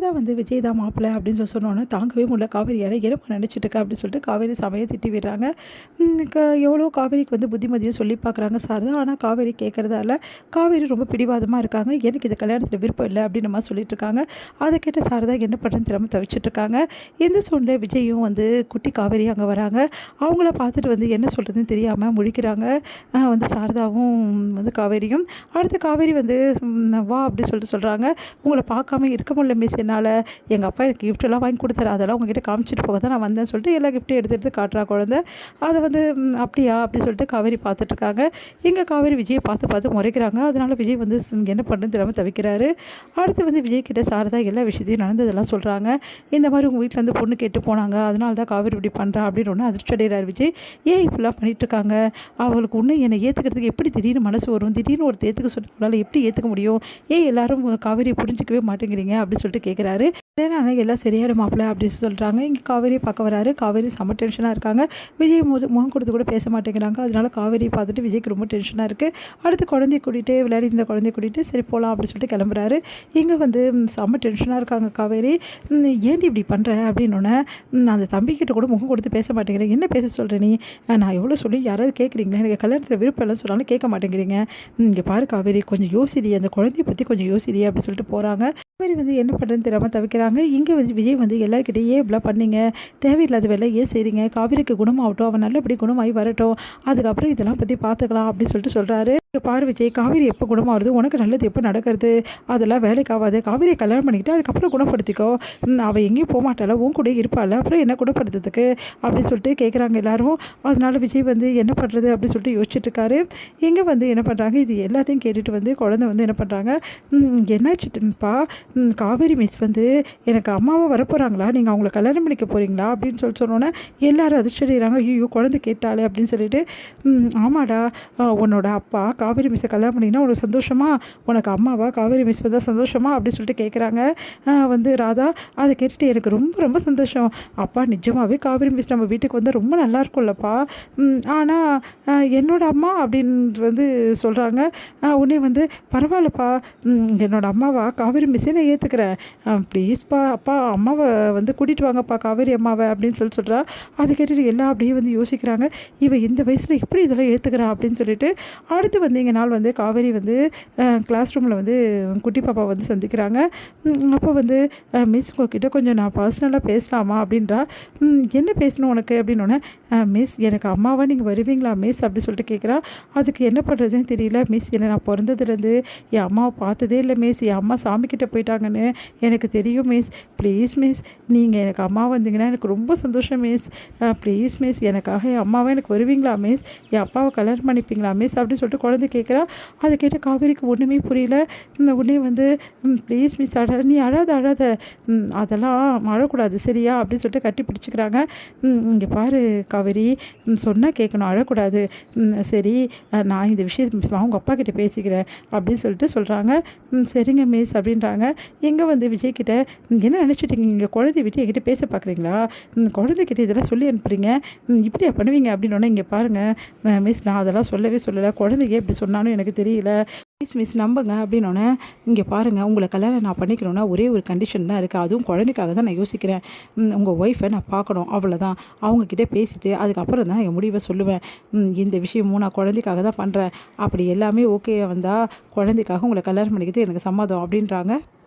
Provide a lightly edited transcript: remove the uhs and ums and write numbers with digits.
தான் வந்து விஜய் தான் மாப்பிள்ளை அப்படின்னு சொன்னோன்னே தாங்கவே முடியல காவேரியால் என்னம்மா நினச்சிட்டு இருக்கா அப்படின்னு சொல்லிட்டு காவேரி சமையை திட்டி விடுறாங்க. எவ்வளோ காவேரிக்கு வந்து புத்திமதியும் சொல்லி பார்க்குறாங்க சாரதா. ஆனால் காவேரி கேட்குறதால காவேரி ரொம்ப பிடிவாதமாக இருக்காங்க. எனக்கு இந்த கல்யாணத்தில் விருப்பம் இல்லை அப்படின்னு நம்ம சொல்லிட்டு இருக்காங்க. அதை கேட்ட சாரதா என்ன பண்ணுறதுன்னு தெரியாமல் தவிச்சிட்டு இருக்காங்க. இந்த சூழ்நிலை விஜயும் வந்து குட்டி காவேரியும் அங்கே வராங்க. அவங்கள பார்த்துட்டு வந்து என்ன சொல்கிறதுன்னு தெரியாமல் முழிக்கிறாங்க வந்து சாரதாவும் வந்து காவேரியும். அடுத்து காவேரி வந்து வா அப்படின்னு சொல்லிட்டு சொல்கிறாங்க. உங்களை பார்க்காம இருக்க முடியல மிஸ் என்னால். எங்கள் அப்பா எனக்கு கிஃப்ட்டெல்லாம் வாங்கி கொடுத்தாரு. அதெல்லாம் உங்ககிட்ட காமிச்சிட்டு போக தான் நான் வந்தேன்னு சொல்லிட்டு எல்லா கிஃப்ட்டையும் எடுத்து எடுத்து காட்டுறா குழந்தை. அதை வந்து அப்படியா அப்படி சொல்லிட்டு காவேரி பார்த்துட்ருக்காங்க. இங்கே காவேரி விஜயை பார்த்து பார்த்து முறைக்கிறாங்க. அதனால் விஜய் வந்து என்ன பண்ணுறதுன்னு தெரியாமல் தவிக்கிறாரு. அடுத்து வந்து விஜய் கிட்ட சாரதா எல்லா விஷயத்தையும் நடந்ததெல்லாம் சொல்கிறாங்க. இந்த மாதிரி உங்கள் வீட்டில் வந்து பொண்ணு கேட்டு போனாங்க, அதனால தான் காவேரி இப்படி பண்ணுறா அப்படின்னு ஒன்று அதிர்ச்சி அடைகிறார் விஜய். ஏன் இப்படிலாம் பண்ணிகிட்ருக்காங்க, அவளுக்கு ஒன்று என்னை ஏற்றுக்கிறதுக்கு எப்படி திடீர்னு மனசு வரும், திடீர்னு ஒரு ஏற்றுக்க சொன்னால எப்படி ஏற்றுக்க முடியும், ஏன் எல்லாரும் காவேரியை புரிஞ்சிக்கவே மாட்டேங்கிறீங்க அப்படின்னு சொல்லிட்டு கேட்குறாரு. ஆனால் எல்லாம் சரியான மாப்பிள்ளை அப்படின்னு சொல்கிறாங்க. இங்கே காவேரியை பார்க்க வராரு. காவேரி செம்ம டென்ஷனாக இருக்காங்க. விஜய் முகம் கொடுத்து கூட பேச மாட்டேங்கிறாங்க. அதனால காவேரியை பார்த்துட்டு விஜய்க்கு ரொம்ப டென்ஷனாக இருக்குது. அடுத்து குழந்தைய கூட்டிகிட்டு விளையாடி இருந்த குழந்தைய கூட்டிகிட்டு சரி போகலாம் அப்படின்னு சொல்லிட்டு கிளம்புறாரு. இங்கே வந்து செம்ம டென்ஷனாக இருக்காங்க காவேரி. ஏன்டி இப்படி பண்ணுற அப்படின்னோடனே அந்த தம்பிக்கிட்ட கூட முகம் கொடுத்து பேச மாட்டேங்கிறேன், என்ன பேச சொல்கிற நீ, நான் எவ்வளோ சொல்லி யாராவது கேட்குறீங்களா, எனக்கு கல்யாணத்தில் விருப்பம் இல்லைன்னு சொன்னாலும் கேட்க மாட்டேங்கிறீங்க, இங்கே பாரு காவேரி கொஞ்சம் யோசிடி, அந்த குழந்தைய பற்றி கொஞ்சம் யோசிடி அப்படின்னு சொல்லிட்டு போகிறாங்க. காவேரி வந்து என்ன பண்ணுறதுன்னு தெரியாமல் தவிக்கிறாங்க. இங்கே வந்து விஜய் வந்து எல்லாருக்கிட்டையும் ஏன் இப்படிலாம் பண்ணீங்க, தேவையில்லாத வேலை ஏன் செய்கிறீங்க, காவேரிக்கு குணமாகட்டும், அவன் நல்லபடி குணமாகி வரட்டும், அதுக்கப்புறம் இதெல்லாம் பற்றி பார்த்துக்கலாம் அப்படின்னு சொல்லிட்டு சொல்கிறாரு. இங்கே பாரு விஜய், காவேரி எப்போ குணமாகுது, உனக்கு நல்லது எப்போ நடக்கிறது, அதெல்லாம் வேலைக்கு ஆகாது. காவேரியை கல்யாணம் பண்ணிக்கிட்டு அதுக்கப்புறம் குணப்படுத்திக்கோ, அவள் எங்கேயும் போக மாட்டாள், உன் கூட இருப்பாள், அப்புறம் என்ன குணப்படுத்துறதுக்கு அப்படின்னு சொல்லிட்டு கேட்குறாங்க எல்லாரும். அதனால விஜய் வந்து என்ன பண்ணுறது அப்படின்னு சொல்லிட்டு யோசிச்சுட்டு இருக்காரு. இங்கே வந்து என்ன பண்ணுறாங்க, இது எல்லாத்தையும் கேட்டுட்டு வந்து குழந்தை வந்து என்ன பண்ணுறாங்க, என்னாச்சுப்பா, காவேரி மிஸ் வந்து எனக்கு அம்மாவாக வரப்போகிறாங்களா, நீங்கள் அவங்கள கல்யாணம் பண்ணிக்க போகிறீங்களா அப்படின்னு சொன்னோன்னே எல்லாரும் அதிர்ச்சி அடைகிறாங்க. ஐயோ குழந்தை கேட்டாலே அப்படின்னு சொல்லிட்டு, ஆமாடா, உன்னோட அப்பா காவேரி மிஸ்ஸை கல்யாணம் பண்ணிங்கன்னா உனக்கு சந்தோஷமா, உனக்கு அம்மாவா காவேரி மிஸ் தான் சந்தோஷமா அப்படின்னு சொல்லிட்டு கேட்குறாங்க வந்து ராதா. அதை கேட்டுட்டு எனக்கு ரொம்ப ரொம்ப சந்தோஷம், அப்பா நிஜமாகவே காவேரி மிஸ் நம்ம வீட்டுக்கு வந்தால் ரொம்ப நல்லா இருக்கும்லப்பா, ஆனால் என்னோட அம்மா அப்படின்னு வந்து சொல்கிறாங்க. உடனே வந்து பரவாயில்லப்பா, என்னோட அம்மாவா காவேரி மிஸ்ஸே நான் ஏற்றுக்கிறேன், ப்ளீஸ்ப்பா அப்பா அம்மாவை வந்து கூட்டிகிட்டு வாங்கப்பா காவேரி அம்மாவை அப்படின்னு சொல்கிறா. அதை கேட்டுட்டு எல்லாம் அப்படியே வந்து யோசிக்கிறாங்க, இவன் இந்த வயசில் எப்படி இதெல்லாம் ஏற்றுக்கிறா அப்படின்னு சொல்லிட்டு. அடுத்து வந்து இங்கே நாள் வந்து காவேரி வந்து கிளாஸ் ரூமில் வந்து குட்டி பாப்பா வந்து சந்திக்கிறாங்க. அப்போ வந்து மிஸ் உங்ககிட்ட கொஞ்சம் நான் பர்சனலாக பேசலாமா அப்படின்றா. என்ன பேசணும் உனக்கு அப்படின்னோடனே, மிஸ் எனக்கு அம்மாவா நீங்கள் வருவீங்களா மிஸ் அப்படி சொல்லிட்டு கேட்குறா. அதுக்கு என்ன பண்ணுறதுன்னு தெரியல மிஸ், என்னை நான் பிறந்ததுலேருந்து என் அம்மாவை பார்த்ததே இல்லை மிஸ், என் அம்மா சாமிக்கிட்ட போயிட்டாங்கன்னு எனக்கு தெரியும் மிஸ், ப்ளீஸ் மிஸ் நீங்கள் எனக்கு அம்மா வந்தீங்கன்னா எனக்கு ரொம்ப சந்தோஷம் மிஸ், ப்ளீஸ் மிஸ் எனக்காக என் அம்மாவை எனக்கு வருவீங்களா மிஸ், என் அப்பாவை கல்யாணம் பண்ணிப்பீங்களா மிஸ் அப்படின்னு சொல்லிட்டு குழந்தை கேட்குறா. அதை கேட்டு காவேரிக்கு ஒன்றுமே புரியல. உடனே வந்து ப்ளீஸ் மிஸ் நீ அழாத அதெல்லாம் அழக்கூடாது சரியா அப்படின்னு சொல்லிட்டு கட்டி பிடிச்சிக்கிறாங்க. இங்கே பாரு காவேரி, சொன்னால் கேட்கணும், அழக்கூடாது, சரி நான் இந்த விஷயத்தை அவங்க அப்பா கிட்டே பேசிக்கிறேன் அப்படின்னு சொல்லிட்டு சொல்கிறாங்க. சரிங்க மிஸ் அப்படின்றாங்க. எங்கே வந்து விஜய்கிட்ட என்ன நினச்சிட்டிங்க, இங்கே குழந்தைய விட்டு என்கிட்ட பேச பார்க்குறீங்களா, குழந்தைகிட்ட இதெல்லாம் சொல்லி அனுப்புகிறீங்க, இப்படியா பண்ணுவீங்க அப்படின்னோடனே, இங்கே பாருங்கள் மிஸ் நான் அதெல்லாம் சொல்லலை, குழந்தைங்க எப்படி சொன்னாலும் எனக்கு தெரியல, மிஸ் நம்புங்க அப்படின்னோடனே, இங்கே பாருங்கள் உங்களை கல்யாணம் நான் பண்ணிக்கணுன்னா ஒரே ஒரு கண்டிஷன் தான் இருக்குது, அதுவும் குழந்தைக்காக தான் நான் யோசிக்கிறேன், உங்கள் ஒய்ஃபை நான் பார்க்கணும் அவ்வளோதான், அவங்கக்கிட்ட பேசிவிட்டு அதுக்கப்புறம் தான் என் முடிவை சொல்லுவேன், இந்த விஷயமும் நான் குழந்தைக்காக தான் பண்ணுறேன், அப்படி எல்லாமே ஓகே வந்தால் குழந்தைக்காக உங்களை கல்யாணம் பண்ணிக்கிறது எனக்கு சம்மதம் அப்படின்றாங்க.